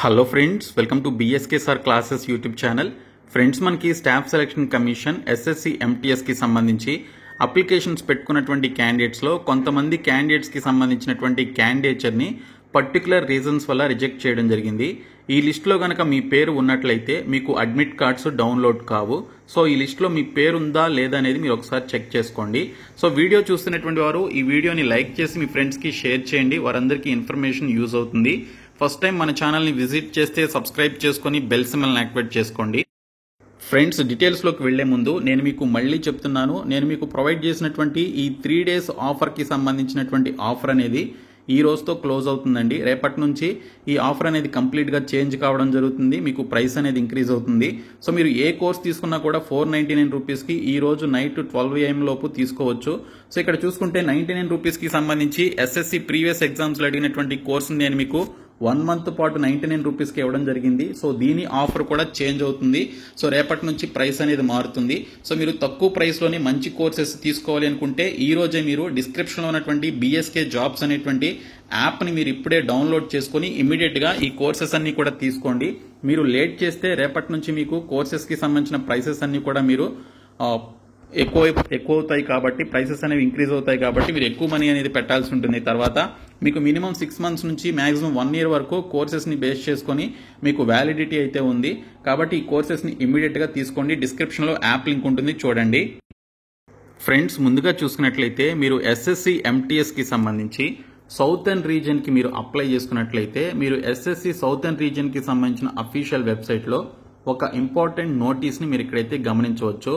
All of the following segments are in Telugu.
Hello friends, welcome to BSK sir classes YouTube channel. Friends, మనకి స్టాఫ్ సెలక్షన్ కమిషన్ ఎస్ఎస్సి ఎంటీఎస్కి సంబంధించి అప్లికేషన్స్ పెట్టుకున్నటువంటి క్యాండిడేట్స్లో కొంతమంది క్యాండిడేట్స్కి సంబంధించినటువంటి క్యాండిడేచర్ని పర్టికులర్ రీజన్స్ వల్ల రిజెక్ట్ చేయడం జరిగింది. ఈ లిస్టులో కనుక మీ పేరు ఉన్నట్లయితే మీకు అడ్మిట్ కార్డ్స్ డౌన్లోడ్ కావు. సో ఈ లిస్టులో మీ పేరు ఉందా లేదా అనేది మీరు ఒకసారి చెక్ చేసుకోండి. సో వీడియో చూస్తున్నటువంటి వారు ఈ వీడియోని లైక్ చేసి మీ ఫ్రెండ్స్కి షేర్ చేయండి. వారందరికీ ఇన్ఫర్మేషన్ యూజ్ అవుతుంది. ఫస్ట్ టైం మన ఛానల్ని విజిట్ చేస్తే సబ్స్క్రైబ్ చేసుకుని బెల్ సింబల్ని యాక్టివేట్ చేసుకోండి. ఫ్రెండ్స్, డీటెయిల్స్లోకి వెళ్లే ముందు నేను మీకు మళ్ళీ చెప్తున్నాను, నేను మీకు ప్రొవైడ్ చేసినటువంటి ఈ 3 days ఆఫర్కి సంబంధించినటువంటి ఆఫర్ అనేది ఈ రోజుతో క్లోజ్ అవుతుందండి. రేపటి నుంచి ఈ ఆఫర్ అనేది కంప్లీట్గా చేంజ్ కావడం జరుగుతుంది. మీకు ప్రైస్ అనేది ఇంక్రీజ్ అవుతుంది. సో మీరు ఏ కోర్స్ తీసుకున్నా కూడా 499 రూపీస్కి ఈ రోజు నైట్ 12 AM లోపు తీసుకోవచ్చు. సో ఇక్కడ చూసుకుంటే 99 రూపీస్కి సంబంధించి ఎస్ఎస్సి ప్రీవియస్ ఎగ్జామ్స్లో అడిగినటువంటి కోర్సుని నేను మీకు 1 month పాటు 99 రూపీస్కి ఇవ్వడం జరిగింది. సో దీని ఆఫర్ కూడా చేంజ్ అవుతుంది. సో రేపటి నుంచి ప్రైస్ అనేది మారుతుంది. సో మీరు తక్కువ ప్రైస్లోనే మంచి కోర్సెస్ తీసుకోవాలి అనుకుంటే ఈ రోజే మీరు డిస్క్రిప్షన్లో ఉన్నటువంటి బీఎస్కే జాబ్స్ అనేటువంటి యాప్ని మీరు ఇప్పుడే డౌన్లోడ్ చేసుకుని ఇమీడియట్గా ఈ కోర్సెస్ అన్ని కూడా తీసుకోండి. మీరు లేట్ చేస్తే రేపటి నుంచి మీకు కోర్సెస్కి సంబంధించిన ప్రైసెస్ అన్ని కూడా మీరు ఎక్కువ అవుతాయి కాబట్టి, ప్రైసెస్ అనేవి ఇంక్రీజ్ అవుతాయి కాబట్టి మీరు ఎక్కువ మనీ అనేది పెట్టాల్సి ఉంటుంది. తర్వాత మీకు మినిమం 6 months నుంచి మాక్సిమం 1 year వరకు కోర్సెస్ని బేస్ చేసుకొని మీకు వ్యాలిడిటీ అయితే ఉంది. కాబట్టి ఈ కోర్సెస్ని ఇమీడియట్గా తీసుకోండి. డిస్క్రిప్షన్లో యాప్ లింక్ ఉంటుంది, చూడండి. ఫ్రెండ్స్, ముందుగా చూసుకున్నట్లయితే మీరు ఎస్ఎస్సి ఎంటీఎస్కి సంబంధించి సౌతర్న్ రీజియన్కి మీరు అప్లై చేసుకున్నట్లయితే మీరు ఎస్ఎస్సి సౌతర్న్ రీజియన్కి సంబంధించిన అఫీషియల్ వెబ్సైట్లో ఒక ఇంపార్టెంట్ నోటీస్ని మీరు ఇక్కడైతే గమనించవచ్చు.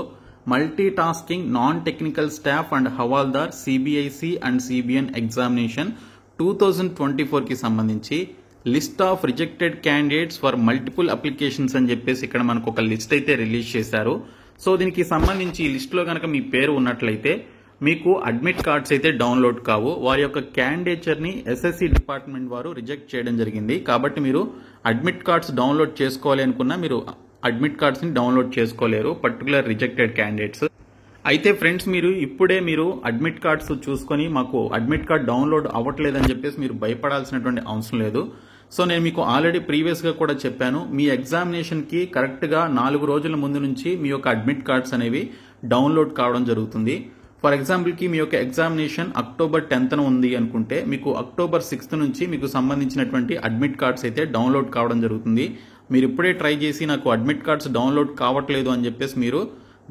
Multi tasking non technical staff and Havaldar CBIC and CBN examination 2024కి సంబంధించి list of rejected candidates for multiple applications అని చెప్పేసి ఇక్కడ మనకు ఒక లిస్ట్ అయితే రిలీజ్ చేశారు. సో దీనికి సంబంధించి ఈ లిస్టులో కనుక మీ పేరు ఉన్నట్లయితే మీకు అడ్మిట్ కార్డ్స్ అయితే డౌన్లోడ్ కావు. వారి యొక్క క్యాండిడేచర్ని ఎస్ఎస్సి డిపార్ట్మెంట్ వారు రిజెక్ట్ చేయడం జరిగింది. కాబట్టి మీరు అడ్మిట్ కార్డ్స్ డౌన్లోడ్ చేసుకోవాలి అనుకున్నా మీరు అడ్మిట్ కార్డ్స్ని డౌన్లోడ్ చేసుకోలేరు, పర్టికులర్ రిజెక్టెడ్ క్యాండిడేట్స్. అయితే ఫ్రెండ్స్, ఇప్పుడే మీరు అడ్మిట్ కార్డ్స్ చూసుకొని మాకు అడ్మిట్ కార్డ్ డౌన్లోడ్ అవ్వట్లేదని చెప్పేసి మీరు భయపడాల్సినటువంటి అవసరం లేదు. సో నేను మీకు ఆల్రెడీ ప్రీవియస్గా కూడా చెప్పాను, మీ ఎగ్జామినేషన్కి కరెక్ట్గా 4 రోజుల ముందు నుంచి మీ యొక్క అడ్మిట్ కార్డ్స్ అనేవి డౌన్లోడ్ కావడం జరుగుతుంది. ఫర్ ఎగ్జాంపుల్కి మీ యొక్క ఎగ్జామినేషన్ October 10th ఉంది అనుకుంటే మీకు October 6th నుంచి మీకు సంబంధించినటువంటి అడ్మిట్ కార్డ్స్ అయితే డౌన్లోడ్ కావడం జరుగుతుంది. మీరు ఇప్పుడే ట్రై చేసి నాకు అడ్మిట్ కార్డ్స్ డౌన్లోడ్ కావట్లేదు అని చెప్పేసి మీరు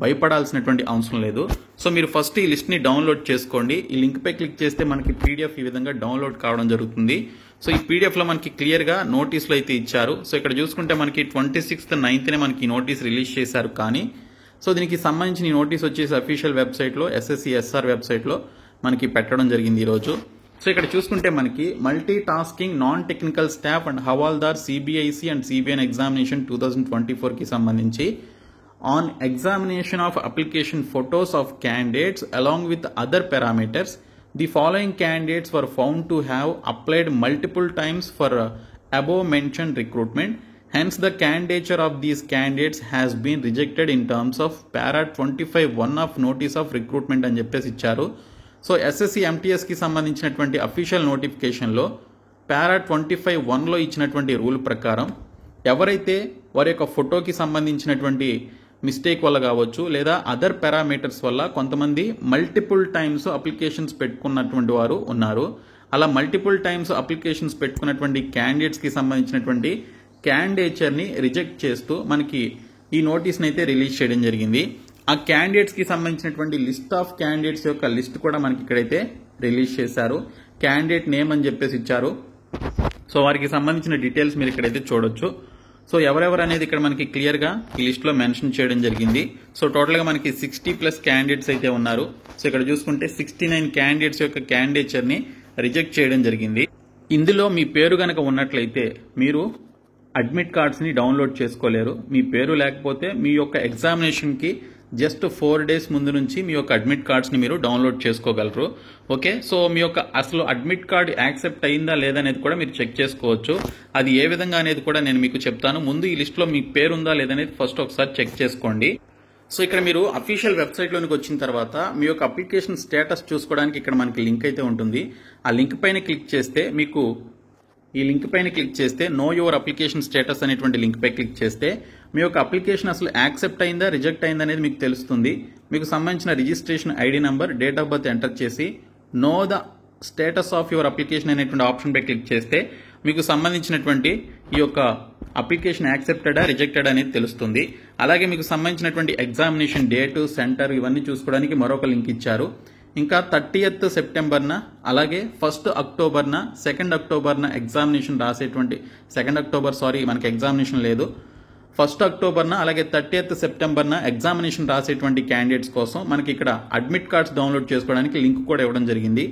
భయపడాల్సినటువంటి అవసరం లేదు. సో మీరు ఫస్ట్ ఈ లిస్ట్ని డౌన్లోడ్ చేసుకోండి. ఈ లింక్పై క్లిక్ చేస్తే మనకి పీడిఎఫ్ ఈ విధంగా డౌన్లోడ్ కావడం జరుగుతుంది. సో ఈ పీడిఎఫ్లో మనకి క్లియర్గా నోటీసులు అయితే ఇచ్చారు. సో ఇక్కడ చూసుకుంటే మనకి 26th 9th మనకి నోటీస్ రిలీజ్ చేశారు. కానీ సో దీనికి సంబంధించిన ఈ నోటీస్ వచ్చేసి అఫీషియల్ వెబ్సైట్లో ఎస్ఎస్సి ఎస్ఆర్ వెబ్సైట్లో మనకి పెట్టడం జరిగింది ఈరోజు. సో ఇక్కడ చూసుకుంటే మనకి multi tasking non technical staff and Havaldar CBIC and CBN examination 2024కి సంబంధించి on examination of application photos of candidates along with other parameters the following candidates were found to have applied multiple times for above mention recruitment. Hence, the candidature of these candidates has been rejected in terms of para 25(1) of notice of recruitment అని చెప్పేసి ఇచ్చారు. సో ఎస్ఎస్సి ఎంటీఎస్కి సంబంధించినటువంటి అఫీషియల్ నోటిఫికేషన్లో para 25(1)లో ఇచ్చినటువంటి రూల్ ప్రకారం ఎవరైతే వారి యొక్క ఫోటోకి సంబంధించినటువంటి మిస్టేక్ వల్ల కావచ్చు లేదా అదర్ పారామీటర్స్ వల్ల కొంతమంది మల్టిపుల్ టైమ్స్ అప్లికేషన్స్ పెట్టుకున్నటువంటి వారు ఉన్నారు. అలా మల్టిపుల్ టైమ్స్ అప్లికేషన్స్ పెట్టుకున్నటువంటి క్యాండిడేట్స్కి సంబంధించినటువంటి క్యాండిడేచర్ని రిజెక్ట్ చేస్తూ మనకి ఈ నోటీస్ని అయితే రిలీజ్ చేయడం జరిగింది. ఆ క్యాండిడేట్స్కి సంబంధించినటువంటి లిస్ట్ ఆఫ్ క్యాండిడేట్స్ యొక్క లిస్ట్ కూడా మనకి ఇక్కడైతే రిలీజ్ చేశారు. క్యాండిడేట్ నేమ్ అని చెప్పేసి ఇచ్చారు. సో వారికి సంబంధించిన డీటెయిల్స్ మీరు ఇక్కడైతే చూడొచ్చు. సో ఎవరెవరు అనేది ఇక్కడ మనకి క్లియర్గా ఈ లిస్ట్లో మెన్షన్ చేయడం జరిగింది. సో టోటల్గా మనకి 60+ క్యాండిడేట్స్ అయితే ఉన్నారు. సో ఇక్కడ చూసుకుంటే 69 క్యాండిడేట్స్ యొక్క క్యాండిడేచర్ని రిజెక్ట్ చేయడం జరిగింది. ఇందులో మీ పేరు కనుక ఉన్నట్లయితే మీరు అడ్మిట్ కార్డ్స్ని డౌన్లోడ్ చేసుకోలేరు. మీ పేరు లేకపోతే మీ యొక్క ఎగ్జామినేషన్కి జస్ట్ 4 days ముందు నుంచి మీ యొక్క అడ్మిట్ కార్డ్స్ని మీరు డౌన్లోడ్ చేసుకోగలరు. ఓకే, సో మీ యొక్క అసలు అడ్మిట్ కార్డ్ యాక్సెప్ట్ అయిందా లేదా అనేది కూడా మీరు చెక్ చేసుకోవచ్చు. అది ఏ విధంగా అనేది కూడా నేను మీకు చెప్తాను. ముందు ఈ లిస్ట్లో మీ పేరు ఉందా లేదనేది ఫస్ట్ ఒకసారి చెక్ చేసుకోండి. సో ఇక్కడ మీరు అఫీషియల్ వెబ్సైట్లోనికి వచ్చిన తర్వాత మీ యొక్క అప్లికేషన్ స్టేటస్ చూసుకోవడానికి ఇక్కడ మనకి లింక్ అయితే ఉంటుంది. ఆ లింక్ పైన క్లిక్ చేస్తే మీకు ఈ లింక్ పైన క్లిక్ చేస్తే నో యువర్ అప్లికేషన్ స్టేటస్ అనేటువంటి లింక్ పై క్లిక్ చేస్తే మీ యొక్క అప్లికేషన్ అసలు యాక్సెప్ట్ అయిందా రిజెక్ట్ అయిందా అనేది మీకు తెలుస్తుంది. మీకు సంబంధించిన registration ID number, date of birth enter చేసి know the status of your application అనేటువంటి ఆప్షన్ పై క్లిక్ చేస్తే మీకు సంబంధించినటువంటి ఈ యొక్క అప్లికేషన్ యాక్సెప్టెడా రిజెక్టెడ్ అనేది తెలుస్తుంది. అలాగే మీకు సంబంధించినటువంటి ఎగ్జామినేషన్ డేటు, సెంటర్ ఇవన్నీ చూసుకోవడానికి మరొక లింక్ ఇచ్చారు. ఇంకా 30th సెప్టెంబర్న అలాగే 1st అక్టోబర్న 2nd అక్టోబర్న ఎగ్జామినేషన్ రాసేటువంటి 2nd అక్టోబర్ మనకి ఎగ్జామినేషన్ లేదు. 1st అక్టోబర్న అలాగే 30th సెప్టెంబర్న ఎగ్జామినేషన్ రాసేటువంటి క్యాండిడేట్స్ కోసం మనకి ఇక్కడ అడ్మిట్ కార్డ్స్ డౌన్లోడ్ చేసుకోవడానికి లింక్ కూడా ఇవ్వడం జరిగింది.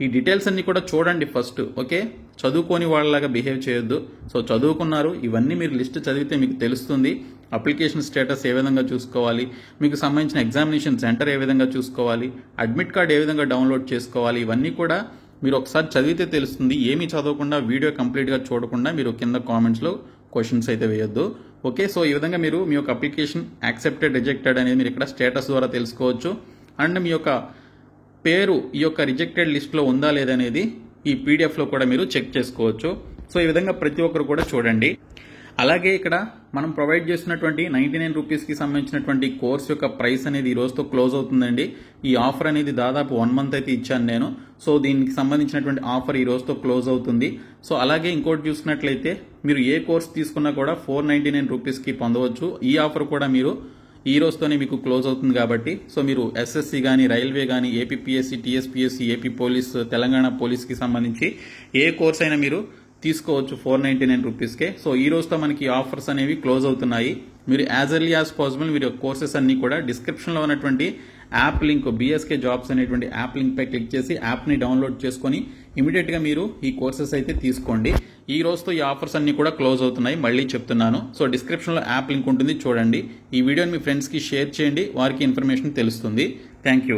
ఈ డీటెయిల్స్ అన్ని కూడా చూడండి ఫస్ట్. ఓకే, చదువుకోని వాళ్ళలాగా బిహేవ్ చేయొద్దు. సో చదువుకున్నారు, ఇవన్నీ మీరు లిస్ట్ చదివితే మీకు తెలుస్తుంది. అప్లికేషన్ స్టేటస్ ఏ విధంగా చూసుకోవాలి, మీకు సంబంధించిన ఎగ్జామినేషన్ సెంటర్ ఏ విధంగా చూసుకోవాలి, అడ్మిట్ కార్డ్ ఏ విధంగా డౌన్లోడ్ చేసుకోవాలి, ఇవన్నీ కూడా మీరు ఒకసారి చదివితే తెలుస్తుంది. ఏమీ చదవకుండా వీడియో కంప్లీట్గా చూడకుండా మీరు కింద కామెంట్స్లో క్వశ్చన్స్ అయితే వేయొద్దు. ఓకే, సో ఈ విధంగా మీరు మీ యొక్క అప్లికేషన్ యాక్సెప్టెడ్ రిజెక్టెడ్ అనేది మీరు ఇక్కడ స్టేటస్ ద్వారా తెలుసుకోవచ్చు. అండ్ మీ యొక్క పేరు ఈ యొక్క రిజెక్టెడ్ లిస్ట్లో ఉందా లేదనేది ఈ పీడిఎఫ్లో కూడా మీరు చెక్ చేసుకోవచ్చు. సో ఈ విధంగా ప్రతి ఒక్కరు కూడా చూడండి. అలాగే ఇక్కడ మనం ప్రొవైడ్ చేస్తున్నటువంటి 99 రూపీస్కి సంబంధించినటువంటి కోర్స్ యొక్క ప్రైస్ అనేది ఈ రోజుతో క్లోజ్ అవుతుందండి. ఈ ఆఫర్ అనేది దాదాపు 1 మంత్ అయితే ఇచ్చాను నేను. సో దీనికి సంబంధించినటువంటి ఆఫర్ ఈ రోజుతో క్లోజ్ అవుతుంది. సో అలాగే ఇంకోటి చూసుకున్నట్లయితే మీరు ఏ కోర్స్ తీసుకున్నా కూడా 499 రూపీస్కి పొందవచ్చు. ఈ ఆఫర్ కూడా మీరు ఈ రోజుతోనే మీకు క్లోజ్ అవుతుంది కాబట్టి సో మీరు ఎస్ఎస్సి కానీ, రైల్వే కానీ, APPSC, TSPSC, AP police, Telangana పోలీస్కి సంబంధించి ఏ కోర్స్ అయినా మీరు తీసుకోవచ్చు 499 రూపీస్కే. సో ఈ రోజుతో మనకి ఆఫర్స్ అనేవి క్లోజ్ అవుతున్నాయి. మీరు యాజ్ ఎర్లీ యాజ్ పాసిబుల్ మీరు కోర్సెస్ అన్ని కూడా డిస్క్రిప్షన్లో ఉన్నటువంటి యాప్ లింక్, బీఎస్కే జాబ్స్ అనేటువంటి యాప్ లింక్ పై క్లిక్ చేసి యాప్ని డౌన్లోడ్ చేసుకొని ఇమీడియట్గా మీరు ఈ కోర్సెస్ అయితే తీసుకోండి. ఈ రోజుతో ఈ ఆఫర్స్ అన్ని కూడా క్లోజ్ అవుతున్నాయి, మళ్ళీ చెప్తున్నాను. సో డిస్క్రిప్షన్లో యాప్ లింక్ ఉంటుంది, చూడండి. ఈ వీడియోని మీ ఫ్రెండ్స్కి షేర్ చేయండి, వారికి ఇన్ఫర్మేషన్ తెలుస్తుంది. Thank you.